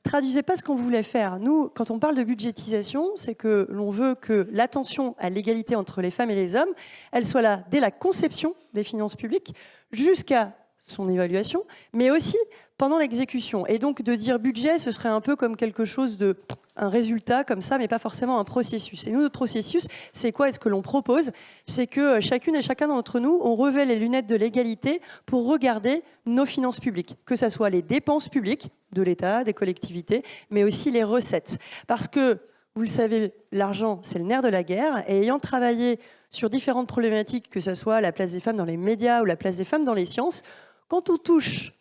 traduisait pas ce qu'on voulait faire. Nous, quand on parle de budgétisation, c'est que l'on veut que l'attention à l'égalité entre les femmes et les hommes, elle soit là dès la conception des finances publiques jusqu'à son évaluation, mais aussi pendant l'exécution. Et donc de dire budget, ce serait un peu comme quelque chose de un résultat comme ça, mais pas forcément un processus. Et nous, notre processus, c'est quoi? Et ce que l'on propose, c'est que chacune et chacun d'entre nous, on revêt les lunettes de l'égalité pour regarder nos finances publiques, que ce soit les dépenses publiques de l'État, des collectivités, mais aussi les recettes. Parce que, vous le savez, l'argent, c'est le nerf de la guerre. Et ayant travaillé sur différentes problématiques, que ce soit la place des femmes dans les médias ou la place des femmes dans les sciences, quand on touche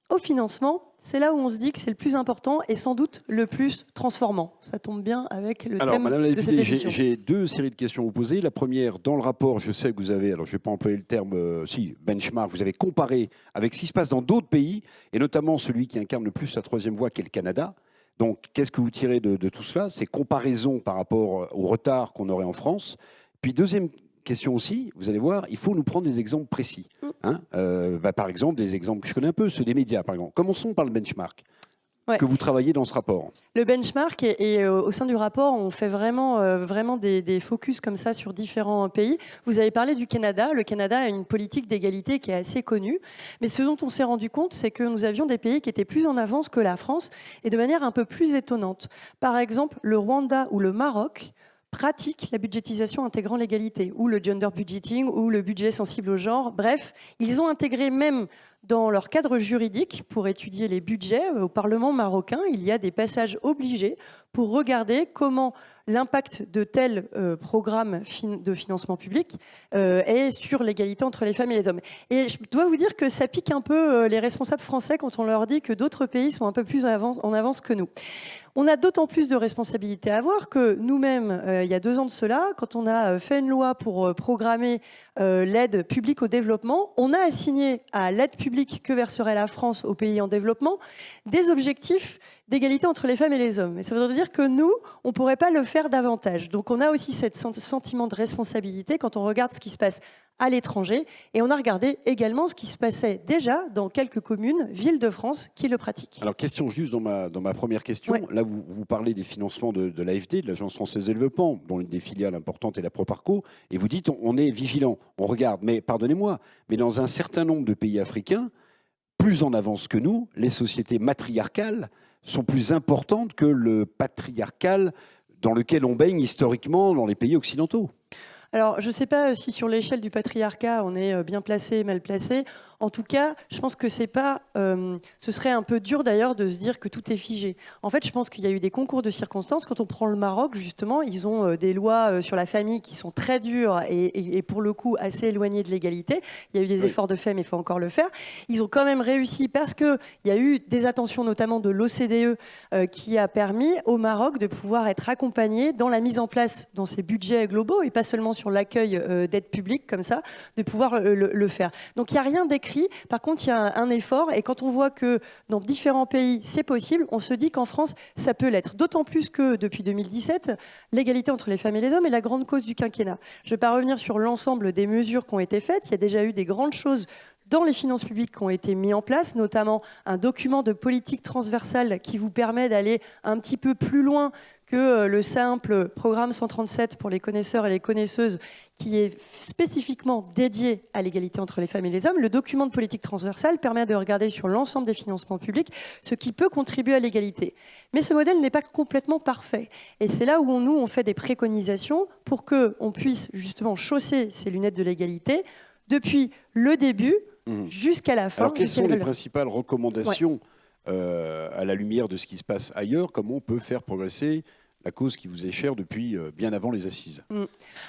au financement, c'est là où on se dit que c'est le plus important et sans doute le plus transformant. Ça tombe bien avec le Alors, thème Madame la de cette députée, édition. j'ai deux séries de questions à vous poser. La première, dans le rapport, je sais que vous avez, alors je ne vais pas employer le terme, benchmark, vous avez comparé avec ce qui se passe dans d'autres pays, et notamment celui qui incarne le plus la troisième voie, qui est le Canada. Donc, qu'est-ce que vous tirez de tout cela? Ces comparaisons par rapport au retard qu'on aurait en France. Puis, deuxième question aussi, vous allez voir, il faut nous prendre des exemples précis. Hein, par exemple, des exemples que je connais un peu, ceux des médias, par exemple. Commençons par le benchmark que vous travaillez dans ce rapport. Le benchmark, et au sein du rapport, on fait vraiment des focus comme ça sur différents pays. Vous avez parlé du Canada. Le Canada a une politique d'égalité qui est assez connue. Mais ce dont on s'est rendu compte, c'est que nous avions des pays qui étaient plus en avance que la France et de manière un peu plus étonnante. Par exemple, le Rwanda ou le Maroc pratiquent la budgétisation intégrant l'égalité, ou le gender budgeting, ou le budget sensible au genre. Bref, ils ont intégré même dans leur cadre juridique, pour étudier les budgets au Parlement marocain, il y a des passages obligés pour regarder comment l'impact de tels programmes de financement public est sur l'égalité entre les femmes et les hommes. Et je dois vous dire que ça pique un peu les responsables français quand on leur dit que d'autres pays sont un peu plus en avance que nous. On a d'autant plus de responsabilités à avoir que nous-mêmes, il y a 2 ans de cela, quand on a fait une loi pour programmer l'aide publique au développement, on a assigné à l'aide publique que verserait la France aux pays en développement des objectifs d'égalité entre les femmes et les hommes. Et ça veut dire que nous, on ne pourrait pas le faire davantage. Donc on a aussi ce sentiment de responsabilité quand on regarde ce qui se passe à l'étranger. Et on a regardé également ce qui se passait déjà dans quelques communes, villes de France, qui le pratiquent. Alors, question juste dans ma première question. Ouais. Là, vous parlez des financements de l'AFD, de l'Agence française de développement, dont une des filiales importantes est la Proparco, et vous dites on est vigilant, on regarde. Mais pardonnez-moi, mais dans un certain nombre de pays africains, plus en avance que nous, les sociétés matriarcales sont plus importantes que le patriarcal dans lequel on baigne historiquement dans les pays occidentaux. Alors, je ne sais pas si sur l'échelle du patriarcat, on est bien placé, mal placé. En tout cas, je pense que c'est pas. Ce serait un peu dur d'ailleurs de se dire que tout est figé. En fait, je pense qu'il y a eu des concours de circonstances. Quand on prend le Maroc, justement, ils ont des lois sur la famille qui sont très dures et pour le coup assez éloignées de l'égalité. Il y a eu des efforts de fait, mais il faut encore le faire. Ils ont quand même réussi parce qu'il y a eu des attentions, notamment de l'OCDE, qui a permis au Maroc de pouvoir être accompagné dans la mise en place dans ses budgets globaux et pas seulement sur l'accueil d'aide publique comme ça, de pouvoir le faire. Donc il n'y a rien d'écrit. Par contre, il y a un effort et quand on voit que dans différents pays, c'est possible, on se dit qu'en France, ça peut l'être. D'autant plus que depuis 2017, l'égalité entre les femmes et les hommes est la grande cause du quinquennat. Je ne vais pas revenir sur l'ensemble des mesures qui ont été faites. Il y a déjà eu des grandes choses dans les finances publiques qui ont été mis en place, notamment un document de politique transversale qui vous permet d'aller un petit peu plus loin que le simple programme 137 pour les connaisseurs et les connaisseuses qui est spécifiquement dédié à l'égalité entre les femmes et les hommes. Le document de politique transversale permet de regarder sur l'ensemble des financements publics ce qui peut contribuer à l'égalité. Mais ce modèle n'est pas complètement parfait. Et c'est là où on fait des préconisations pour qu'on puisse justement chausser ces lunettes de l'égalité depuis le début jusqu'à la fin. Alors, quelles sont les principales recommandations à la lumière de ce qui se passe ailleurs? Comment on peut faire progresser la cause qui vous est chère depuis bien avant les assises?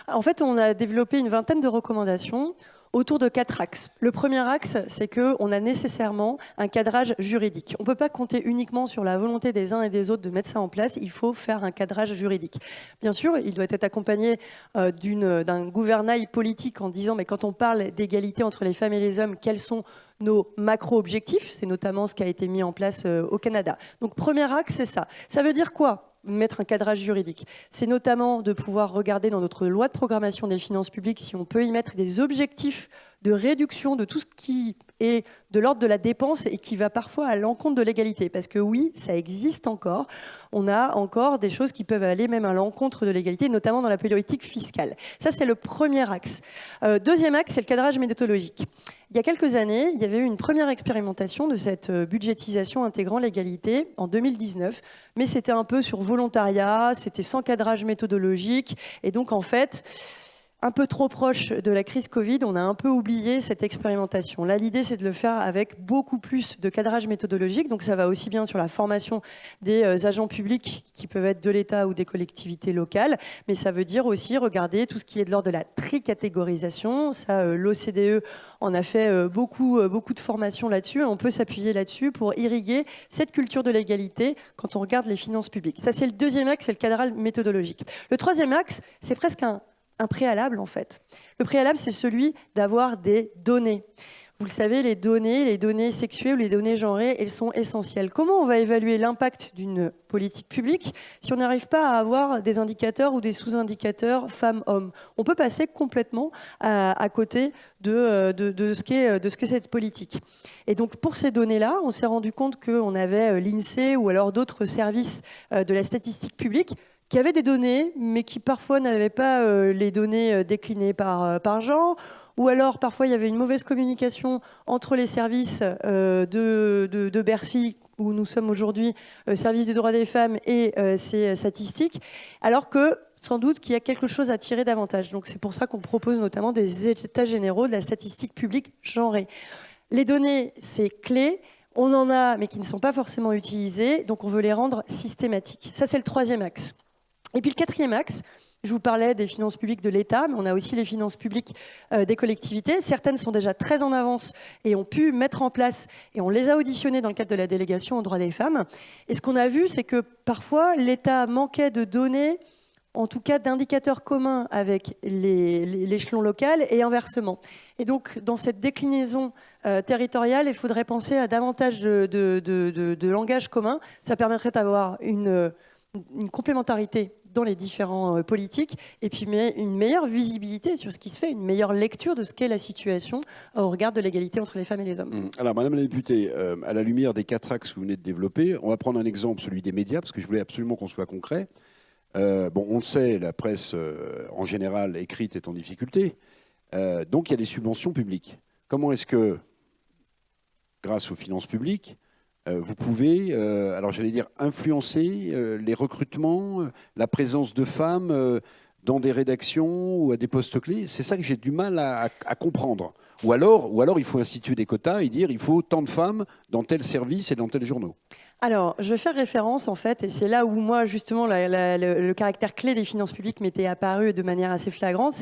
En fait, on a développé une vingtaine de recommandations autour de 4 axes. Le premier axe, c'est qu'on a nécessairement un cadrage juridique. On ne peut pas compter uniquement sur la volonté des uns et des autres de mettre ça en place. Il faut faire un cadrage juridique. Bien sûr, il doit être accompagné d'un gouvernail politique en disant, mais quand on parle d'égalité entre les femmes et les hommes, quels sont nos macro-objectifs? C'est notamment ce qui a été mis en place au Canada. Donc, premier axe, c'est ça. Ça veut dire quoi? Mettre un cadrage juridique. C'est notamment de pouvoir regarder dans notre loi de programmation des finances publiques si on peut y mettre des objectifs de réduction de tout ce qui est de l'ordre de la dépense et qui va parfois à l'encontre de l'égalité. Parce que oui, ça existe encore. On a encore des choses qui peuvent aller même à l'encontre de l'égalité, notamment dans la politique fiscale. Ça, c'est le premier axe. Deuxième axe, c'est le cadrage méthodologique. Il y a quelques années, il y avait eu une première expérimentation de cette budgétisation intégrant l'égalité en 2019, mais c'était un peu sur volontariat, c'était sans cadrage méthodologique, et donc en fait, un peu trop proche de la crise Covid, on a un peu oublié cette expérimentation. Là, l'idée, c'est de le faire avec beaucoup plus de cadrage méthodologique. Donc, ça va aussi bien sur la formation des agents publics qui peuvent être de l'État ou des collectivités locales, mais ça veut dire aussi regarder tout ce qui est de l'ordre de la tricatégorisation. Ça, l'OCDE en a fait beaucoup de formations là-dessus. On peut s'appuyer là-dessus pour irriguer cette culture de l'égalité quand on regarde les finances publiques. Ça, c'est le deuxième axe, c'est le cadrage méthodologique. Le troisième axe, c'est presque un préalable en fait. Le préalable, c'est celui d'avoir des données. Vous le savez, les données sexuées ou les données genrées, elles sont essentielles. Comment on va évaluer l'impact d'une politique publique si on n'arrive pas à avoir des indicateurs ou des sous-indicateurs femmes-hommes? On peut passer complètement à côté de ce qu'est cette politique. Et donc, pour ces données-là, on s'est rendu compte qu'on avait l'INSEE ou alors d'autres services de la statistique publique qui avaient des données, mais qui parfois n'avaient pas les données déclinées par genre, ou alors parfois il y avait une mauvaise communication entre les services de Bercy, où nous sommes aujourd'hui, service des droits des femmes, et ces statistiques, alors que sans doute qu'il y a quelque chose à tirer davantage. Donc c'est pour ça qu'on propose notamment des états généraux de la statistique publique genrée. Les données, c'est clé. On en a, mais qui ne sont pas forcément utilisées, donc on veut les rendre systématiques. Ça, c'est le troisième axe. Et puis le quatrième axe, je vous parlais des finances publiques de l'État, mais on a aussi les finances publiques des collectivités. Certaines sont déjà très en avance et ont pu mettre en place, et on les a auditionnées dans le cadre de la délégation aux droits des femmes. Et ce qu'on a vu, c'est que parfois, l'État manquait de données, en tout cas d'indicateurs communs avec l'échelon local et inversement. Et donc, dans cette déclinaison territoriale, il faudrait penser à davantage de langage commun. Ça permettrait d'avoir une complémentarité dans les différents politiques et puis une meilleure visibilité sur ce qui se fait, une meilleure lecture de ce qu'est la situation au regard de l'égalité entre les femmes et les hommes. Alors, Madame la députée, à la lumière des 4 axes que vous venez de développer, on va prendre un exemple, celui des médias, parce que je voulais absolument qu'on soit concret. Bon, on le sait, la presse en général écrite est en difficulté, donc il y a des subventions publiques. Comment est-ce que, grâce aux finances publiques, vous pouvez, alors j'allais dire, influencer les recrutements, la présence de femmes dans des rédactions ou à des postes clés? C'est ça que j'ai du mal à comprendre. Ou alors il faut instituer des quotas et dire il faut tant de femmes dans tel service et dans tel journaux. Alors, je vais faire référence, en fait, et c'est là où moi, justement, le caractère clé des finances publiques m'était apparu de manière assez flagrante.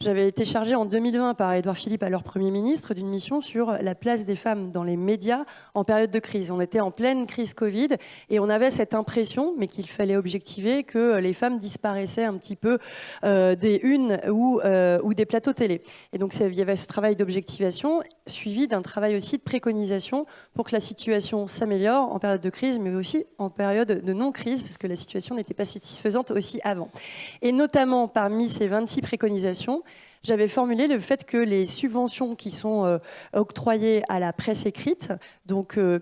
J'avais été chargée en 2020 par Édouard Philippe, alors Premier ministre, d'une mission sur la place des femmes dans les médias en période de crise. On était en pleine crise Covid et on avait cette impression, mais qu'il fallait objectiver, que les femmes disparaissaient un petit peu des unes ou des plateaux télé. Et donc, il y avait ce travail d'objectivation suivi d'un travail aussi de préconisation pour que la situation s'améliore en période de crise, mais aussi en période de non-crise, parce que la situation n'était pas satisfaisante aussi avant. Et notamment, parmi ces 26 préconisations, j'avais formulé le fait que les subventions qui sont octroyées à la presse écrite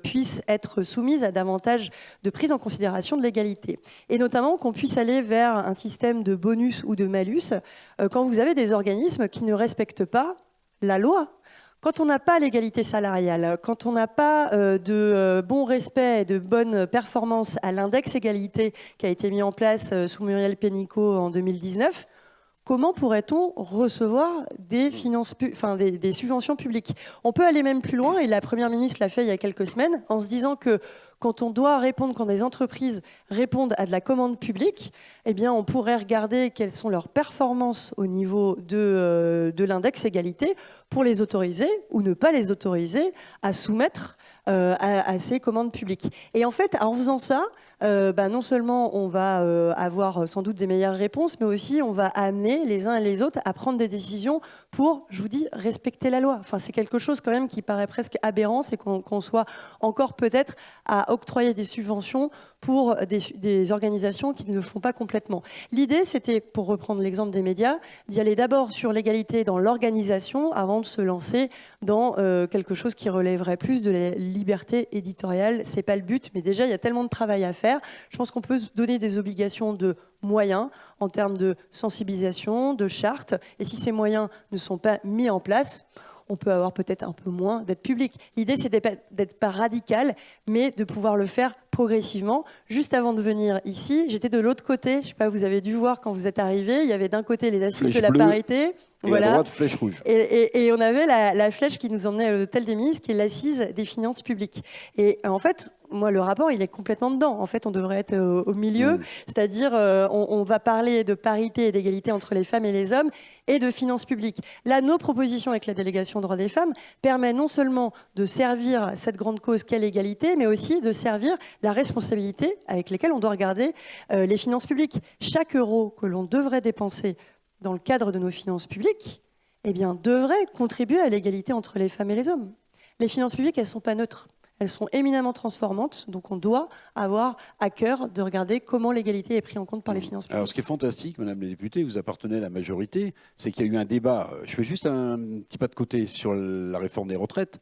puissent être soumises à davantage de prise en considération de l'égalité. Et notamment qu'on puisse aller vers un système de bonus ou de malus quand vous avez des organismes qui ne respectent pas la loi. Quand on n'a pas l'égalité salariale, quand on n'a pas de bon respect et de bonne performance à l'index égalité qui a été mis en place sous Muriel Pénicaud en 2019, comment pourrait-on recevoir des subventions publiques? On peut aller même plus loin, et la Première ministre l'a fait il y a quelques semaines, en se disant que quand on doit répondre, quand des entreprises répondent à de la commande publique, eh bien, on pourrait regarder quelles sont leurs performances au niveau de l'index égalité pour les autoriser ou ne pas les autoriser à soumettre à ces commandes publiques. Et en fait, en faisant ça, non seulement on va avoir sans doute des meilleures réponses, mais aussi on va amener les uns et les autres à prendre des décisions pour, je vous dis, respecter la loi. Enfin, c'est quelque chose quand même qui paraît presque aberrant, c'est qu'on soit encore peut-être à octroyer des subventions pour des organisations qui ne le font pas complètement. L'idée, c'était, pour reprendre l'exemple des médias, d'y aller d'abord sur l'égalité dans l'organisation avant de se lancer dans quelque chose qui relèverait plus de la liberté éditoriale. C'est pas le but, mais déjà, il y a tellement de travail à faire. Je pense qu'on peut se donner des obligations de moyens en termes de sensibilisation, de charte, et si ces moyens ne sont pas mis en place, on peut avoir peut-être un peu moins d'aide publique. L'idée, c'est d'être pas radical, mais de pouvoir le faire progressivement. Juste avant de venir ici, j'étais de l'autre côté. Je ne sais pas, vous avez dû voir quand vous êtes arrivés, il y avait d'un côté les assises Flèche de la bleue parité. Et à droite, flèche rouge. Et on avait la flèche qui nous emmenait à l'hôtel des ministres, qui est l'assise des finances publiques. Et en fait, moi, le rapport, il est complètement dedans. En fait, on devrait être au milieu, c'est-à-dire on va parler de parité et d'égalité entre les femmes et les hommes et de finances publiques. Là, nos propositions avec la délégation droits des femmes permettent non seulement de servir cette grande cause qu'est l'égalité, mais aussi de servir la responsabilité avec laquelle on doit regarder les finances publiques. Chaque euro que l'on devrait dépenser dans le cadre de nos finances publiques, eh bien, devrait contribuer à l'égalité entre les femmes et les hommes. Les finances publiques, elles ne sont pas neutres. Elles sont éminemment transformantes, donc on doit avoir à cœur de regarder comment l'égalité est prise en compte par les finances publiques. Alors, ce qui est fantastique, Madame la députée, vous appartenez à la majorité, c'est qu'il y a eu un débat, je fais juste un petit pas de côté sur la réforme des retraites,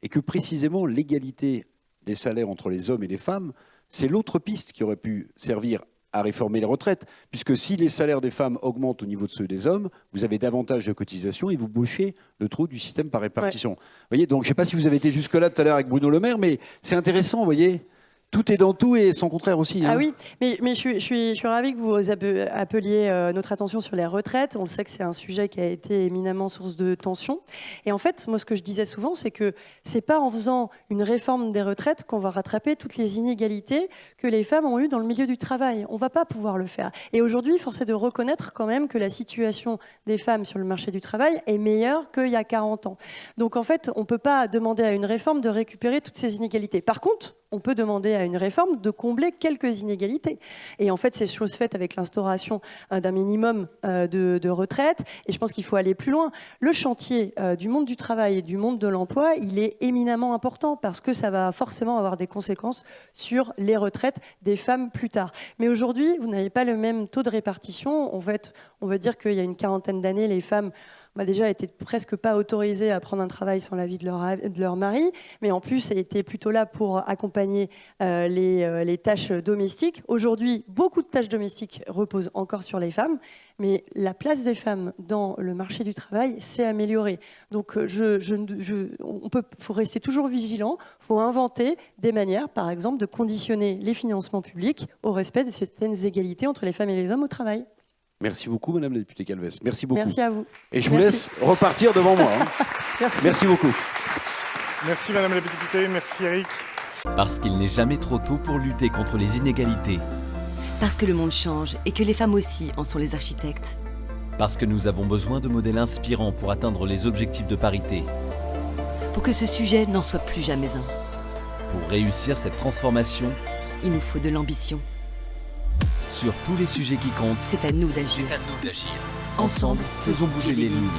et que précisément l'égalité des salaires entre les hommes et les femmes, c'est l'autre piste qui aurait pu servir à réformer les retraites, puisque si les salaires des femmes augmentent au niveau de ceux des hommes, vous avez davantage de cotisations et vous bouchez le trou du système par répartition. Vous voyez, donc je ne sais pas si vous avez été jusque-là tout à l'heure avec Bruno Le Maire, mais c'est intéressant, vous voyez. Tout est dans tout et son contraire aussi. Ah oui, mais je suis ravie que vous appeliez notre attention sur les retraites. On le sait que c'est un sujet qui a été éminemment source de tension. Et en fait, moi, ce que je disais souvent, c'est que c'est pas en faisant une réforme des retraites qu'on va rattraper toutes les inégalités que les femmes ont eues dans le milieu du travail. On va pas pouvoir le faire. Et aujourd'hui, force est de reconnaître quand même que la situation des femmes sur le marché du travail est meilleure qu'il y a 40 ans. Donc en fait, on peut pas demander à une réforme de récupérer toutes ces inégalités. Par contre, on peut demander à une réforme de combler quelques inégalités. Et en fait, c'est chose faite avec l'instauration d'un minimum de retraite. Et je pense qu'il faut aller plus loin. Le chantier du monde du travail et du monde de l'emploi, il est éminemment important parce que ça va forcément avoir des conséquences sur les retraites des femmes plus tard. Mais aujourd'hui, vous n'avez pas le même taux de répartition. En fait, on va dire qu'il y a une quarantaine d'années, les femmes déjà étaient presque pas autorisées à prendre un travail sans l'avis de leur mari, mais en plus étaient plutôt là pour accompagner les tâches domestiques. Aujourd'hui, beaucoup de tâches domestiques reposent encore sur les femmes, mais la place des femmes dans le marché du travail s'est améliorée. Donc, faut rester toujours vigilant, il faut inventer des manières, par exemple, de conditionner les financements publics au respect de certaines égalités entre les femmes et les hommes au travail. Merci beaucoup, Madame la députée Calves. Merci beaucoup. Merci à vous. Et je vous laisse repartir devant moi. Merci beaucoup. Merci, Madame la députée. Merci, Eric. Parce qu'il n'est jamais trop tôt pour lutter contre les inégalités. Parce que le monde change et que les femmes aussi en sont les architectes. Parce que nous avons besoin de modèles inspirants pour atteindre les objectifs de parité. Pour que ce sujet n'en soit plus jamais un. Pour réussir cette transformation, il nous faut de l'ambition. Sur tous les sujets qui comptent, c'est à nous d'agir. Ensemble, faisons bouger les lignes.